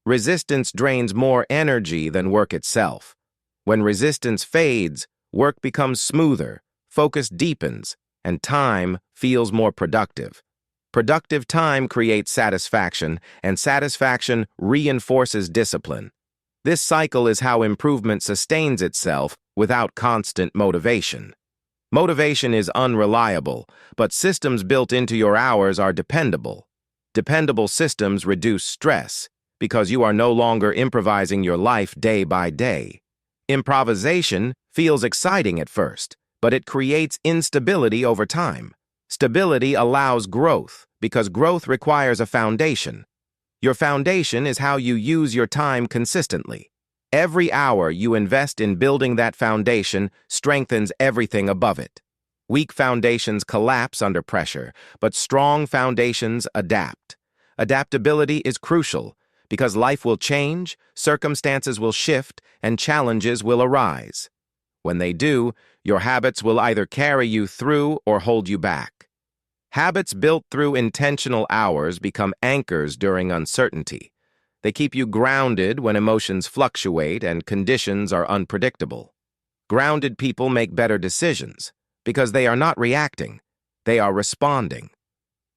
Resistance drains more energy than work itself. When resistance fades, work becomes smoother, focus deepens, and time feels more productive. Productive time creates satisfaction, and satisfaction reinforces discipline. This cycle is how improvement sustains itself without constant motivation. Motivation is unreliable, but systems built into your hours are dependable. Dependable systems reduce stress because you are no longer improvising your life day by day. Improvisation feels exciting at first, but it creates instability over time. Stability allows growth because growth requires a foundation. Your foundation is how you use your time consistently. Every hour you invest in building that foundation strengthens everything above it. Weak foundations collapse under pressure, but strong foundations adapt. Adaptability is crucial because life will change, circumstances will shift, and challenges will arise. When they do, your habits will either carry you through or hold you back. Habits built through intentional hours become anchors during uncertainty. They keep you grounded when emotions fluctuate and conditions are unpredictable. Grounded people make better decisions because they are not reacting, they are responding.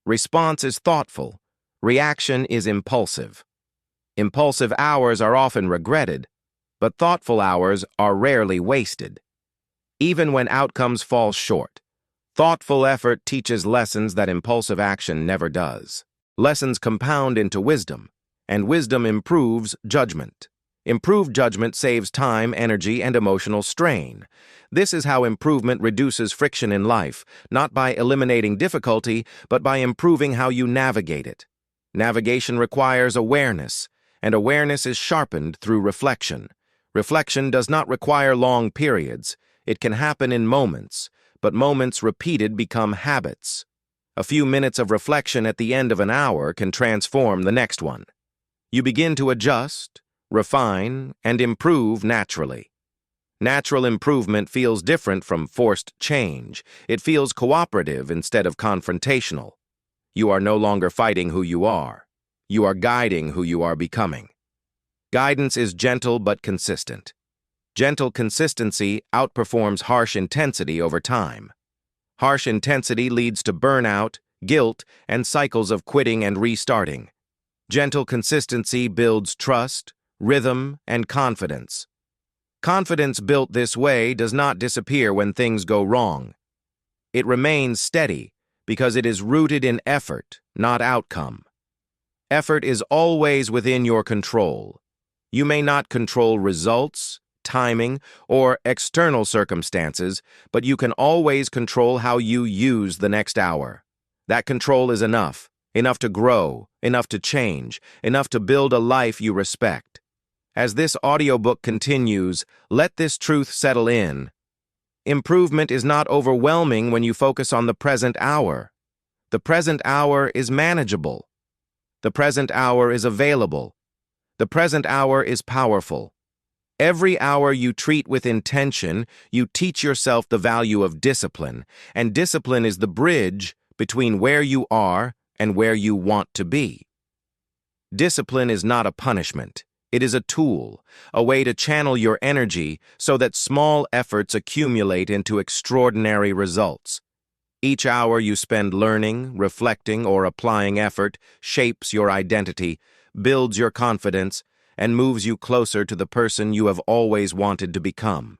Response is thoughtful, reaction is impulsive. Impulsive hours are often regretted, but thoughtful hours are rarely wasted. Even when outcomes fall short, thoughtful effort teaches lessons that impulsive action never does. Lessons compound into wisdom, and wisdom improves judgment. Improved judgment saves time, energy, and emotional strain. This is how improvement reduces friction in life, not by eliminating difficulty, but by improving how you navigate it. Navigation requires awareness, and awareness is sharpened through reflection. Reflection does not require long periods. It can happen in moments, but moments repeated become habits. A few minutes of reflection at the end of an hour can transform the next one. You begin to adjust, refine, and improve naturally. Natural improvement feels different from forced change. It feels cooperative instead of confrontational. You are no longer fighting who you are. You are guiding who you are becoming. Guidance is gentle but consistent. Gentle consistency outperforms harsh intensity over time. Harsh intensity leads to burnout, guilt, and cycles of quitting and restarting. Gentle consistency builds trust, rhythm, and confidence. Confidence built this way does not disappear when things go wrong. It remains steady because it is rooted in effort, not outcome. Effort is always within your control. You may not control results, timing, or external circumstances, but you can always control how you use the next hour. That control is enough to grow, enough to change, enough to build a life you respect. As this audiobook continues, let this truth settle in. Improvement is not overwhelming when you focus on the present hour. The present hour is manageable. The present hour is available. The present hour is powerful. Every hour you treat with intention, you teach yourself the value of discipline, and discipline is the bridge between where you are and where you want to be. Discipline is not a punishment. It is a tool, a way to channel your energy so that small efforts accumulate into extraordinary results. Each hour you spend learning, reflecting, or applying effort shapes your identity, builds your confidence, and moves you closer to the person you have always wanted to become.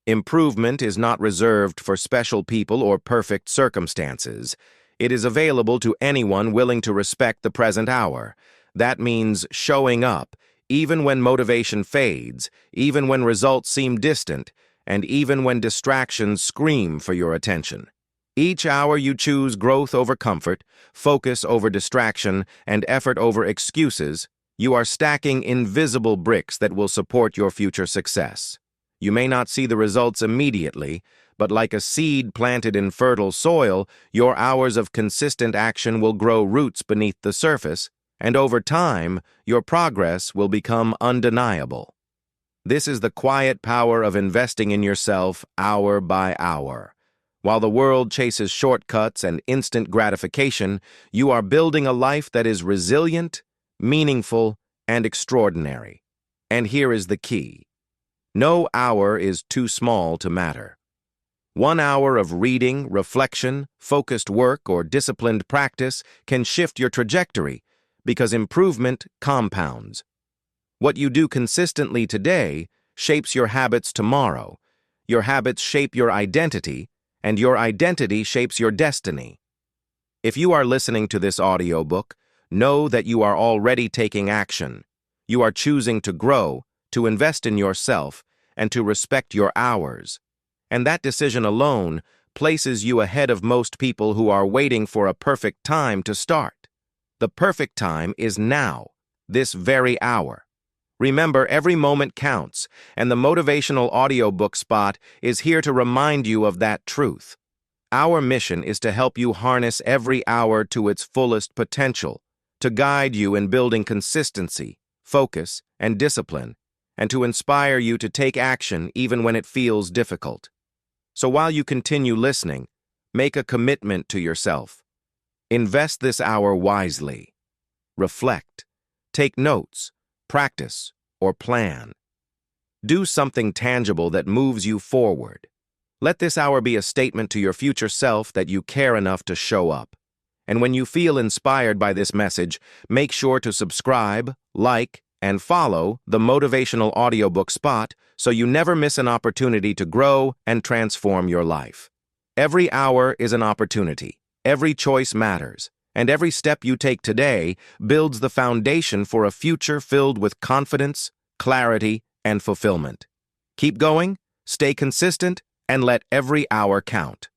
Improvement is not reserved for special people or perfect circumstances. It is available to anyone willing to respect the present hour. That means showing up, even when motivation fades, even when results seem distant, and even when distractions scream for your attention. Each hour you choose growth over comfort, focus over distraction, and effort over excuses, you are stacking invisible bricks that will support your future success. You may not see the results immediately, but like a seed planted in fertile soil, your hours of consistent action will grow roots beneath the surface, and over time, your progress will become undeniable. This is the quiet power of investing in yourself hour by hour. While the world chases shortcuts and instant gratification, you are building a life that is resilient, meaningful, and extraordinary. And here is the key. No hour is too small to matter. 1 hour of reading, reflection, focused work, or disciplined practice can shift your trajectory because improvement compounds. What you do consistently today shapes your habits tomorrow. Your habits shape your identity, and your identity shapes your destiny. If you are listening to this audiobook, know that you are already taking action. You are choosing to grow, to invest in yourself, and to respect your hours. And that decision alone places you ahead of most people who are waiting for a perfect time to start. The perfect time is now, this very hour. Remember, every moment counts, and the motivational audiobook spot is here to remind you of that truth. Our mission is to help you harness every hour to its fullest potential, to guide you in building consistency, focus, and discipline, and to inspire you to take action even when it feels difficult. So while you continue listening, make a commitment to yourself. Invest this hour wisely. Reflect, Take notes, practice, or plan. Do something tangible that moves you forward. Let this hour be a statement to your future self that you care enough to show up. And when you feel inspired by this message, make sure to subscribe, like, and follow the motivational audiobook spot so you never miss an opportunity to grow and transform your life. Every hour is an opportunity. Every choice matters. And every step you take today builds the foundation for a future filled with confidence, clarity, and fulfillment. Keep going, stay consistent, and let every hour count.